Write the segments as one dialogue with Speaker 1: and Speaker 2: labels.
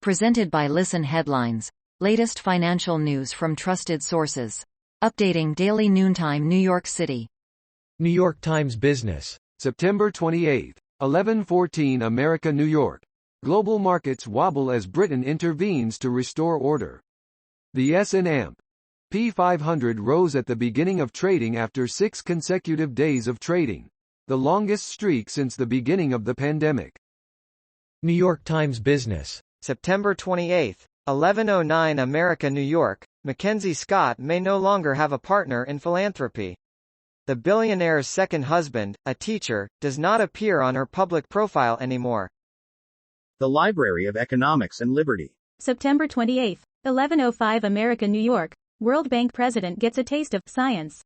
Speaker 1: Presented by Listen Headlines. Latest financial news from trusted sources. Updating daily noontime New York City.
Speaker 2: New York Times Business.
Speaker 3: September 28, 11:14 America, New York. Global markets wobble as Britain intervenes to restore order. The S&P 500 rose at the beginning of trading after 6 consecutive days of trading, the longest streak since the beginning of the pandemic.
Speaker 2: New York Times Business.
Speaker 4: September 28, 11:09 America, New York. MacKenzie Scott may no longer have a partner in Philanthropy. The billionaire's second husband, a teacher, does not appear on her public profile anymore.
Speaker 5: The Library of Economics and Liberty.
Speaker 6: September 28, 11:05 America, New York. World Bank president gets a taste of science.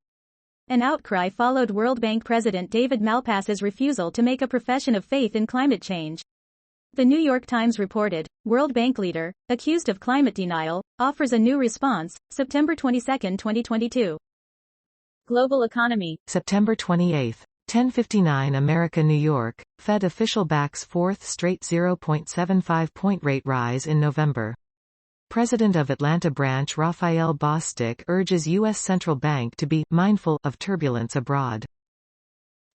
Speaker 6: An outcry followed World Bank President David Malpass's refusal to make a profession of faith in climate change. The New York Times reported, World Bank leader, accused of climate denial, offers a new response, September 22, 2022. Global economy.
Speaker 7: September 28, 10:59 America, New York. Fed official backs fourth straight 0.75-point rate rise in November. President of Atlanta branch Raphael Bostic urges U.S. Central Bank to be mindful of turbulence abroad.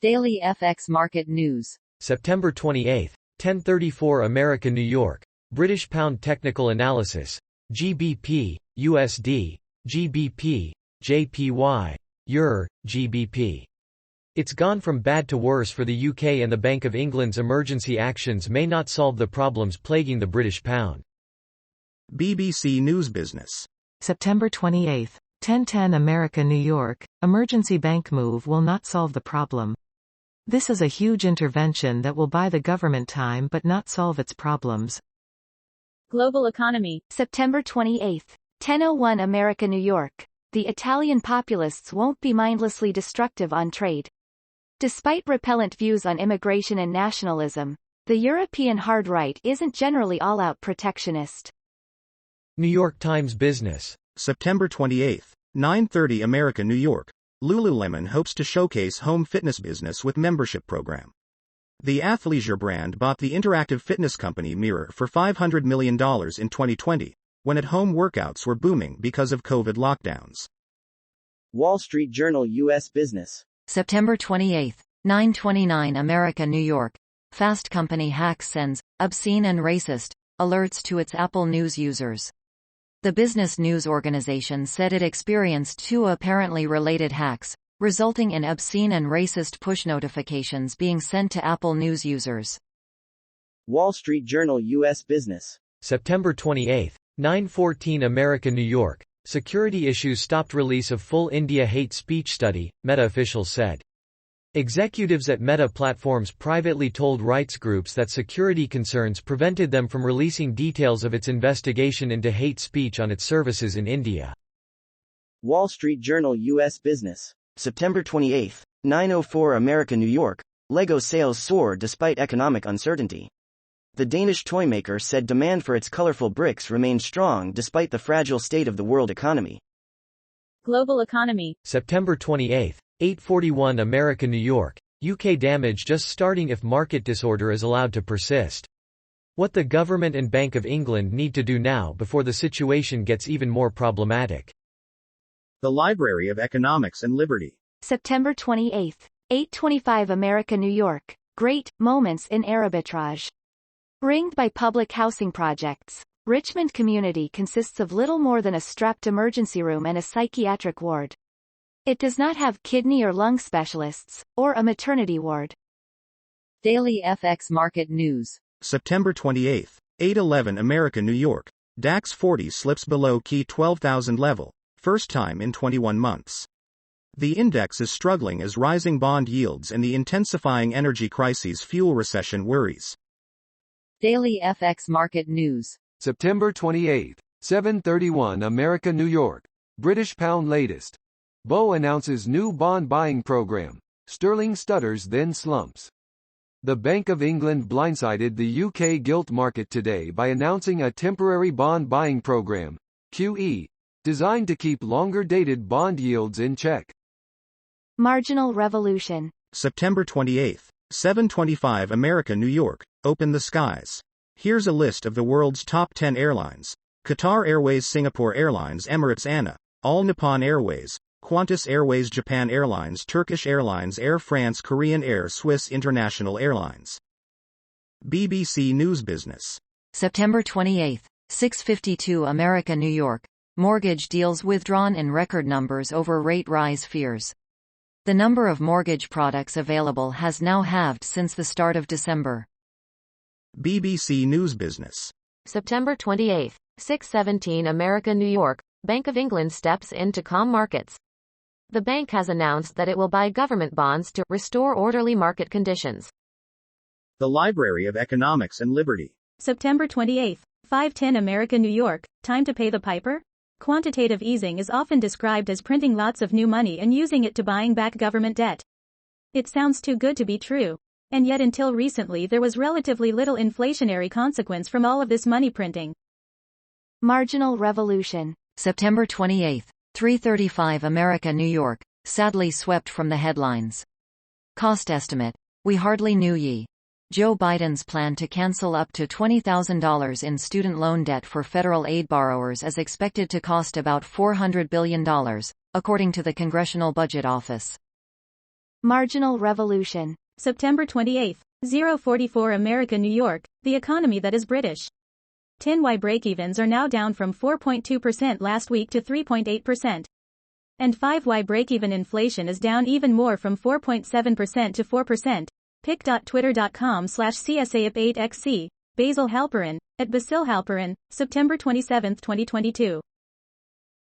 Speaker 1: Daily FX Market News.
Speaker 2: September 28, 10:34 America, New York. British Pound Technical Analysis. GBP, USD, GBP, JPY, EUR, GBP. It's gone from bad to worse for the UK, and the Bank of England's emergency actions may not solve the problems plaguing the British pound.
Speaker 5: BBC News Business.
Speaker 7: September 28, 10:10 America, New York. Emergency bank move will not solve the problem. This is a huge intervention that will buy the government time but not solve its problems.
Speaker 6: Global economy.
Speaker 8: September 28, 10:01 America, New York. The Italian populists won't be mindlessly destructive on trade. Despite repellent views on immigration and nationalism, the European hard right isn't generally all-out protectionist.
Speaker 2: New York Times Business.
Speaker 5: September 28, 9:30 America, New York. Lululemon hopes to showcase home fitness business with membership program. The athleisure brand bought the interactive fitness company Mirror for $500 million in 2020, when at-home workouts were booming because of COVID lockdowns.
Speaker 9: Wall Street Journal U.S. Business.
Speaker 1: September 28, 9:29 America, New York. Fast Company hacks sends obscene and racist alerts to its Apple News users. The business news organization said it experienced 2 apparently related hacks, resulting in obscene and racist push notifications being sent to Apple News users.
Speaker 9: Wall Street Journal U.S. Business.
Speaker 2: September 28, 9:14 America, New York. Security issues stopped release of full India hate speech study, Meta officials said. Executives at Meta Platforms privately told rights groups that security concerns prevented them from releasing details of its investigation into hate speech on its services in India.
Speaker 9: Wall Street Journal U.S. Business. September 28, 9:04 America, New York. Lego sales soar despite economic uncertainty. The Danish toymaker said demand for its colorful bricks remained strong despite the fragile state of the world economy.
Speaker 6: Global economy.
Speaker 2: September 28, 8:41 America, New York. UK damage just starting if market disorder is allowed to persist. What the government and Bank of England need to do now before the situation gets even more problematic.
Speaker 5: The Library of Economics and Liberty.
Speaker 8: September 28, 8:25 America, New York. Great moments in arbitrage. Ringed by public housing projects, Richmond community consists of little more than a strapped emergency room and a psychiatric ward. It does not have kidney or lung specialists, or a maternity ward.
Speaker 1: Daily FX Market News.
Speaker 5: September 28, 8:11 America, New York. DAX 40 slips below key 12,000 level, first time in 21 months. The index is struggling as rising bond yields and the intensifying energy crises fuel recession worries.
Speaker 1: Daily FX Market News.
Speaker 3: September 28, 7:31 America, New York. British pound latest. Bow announces new bond buying program. Sterling stutters then slumps. The Bank of England blindsided the UK gilt market today by announcing a temporary bond buying program, QE, designed to keep longer-dated bond yields in check.
Speaker 8: Marginal revolution.
Speaker 5: September 28, 7:25 America, New York. Open the skies. Here's a list of the world's top 10 airlines. Qatar Airways, Singapore Airlines, Emirates, ANA, All Nippon Airways, Qantas Airways, Japan Airlines, Turkish Airlines, Air France, Korean Air, Swiss International Airlines. BBC News Business.
Speaker 1: September 28, 6:52 America, New York. Mortgage deals withdrawn in record numbers over rate rise fears. The number of mortgage products available has now halved since the start of December.
Speaker 5: BBC News Business.
Speaker 10: September 28, 6:17 America, New York. Bank of England steps in to calm markets. The bank has announced that it will buy government bonds to restore orderly market conditions.
Speaker 5: The Library of Economics and Liberty.
Speaker 6: September 28, 5:10 America, New York. Time to pay the piper? Quantitative easing is often described as printing lots of new money and using it to buying back government debt. It sounds too good to be true. And yet until recently there was relatively little inflationary consequence from all of this money printing.
Speaker 8: Marginal revolution.
Speaker 1: September 28, 3:35 America, New York. Sadly swept from the headlines. Cost estimate. We hardly knew ye. Joe Biden's plan to cancel up to $20,000 in student loan debt for federal aid borrowers is expected to cost about $400 billion, according to the Congressional Budget Office.
Speaker 8: Marginal revolution.
Speaker 6: September 28, 044 America, New York. The economy that is British. 10Y break-evens are now down from 4.2% last week to 3.8%. And 5Y break-even inflation is down even more from 4.7% to 4%. pic.twitter.com/CSAIP8XC, Basil Halperin, @BasilHalperin, September 27, 2022.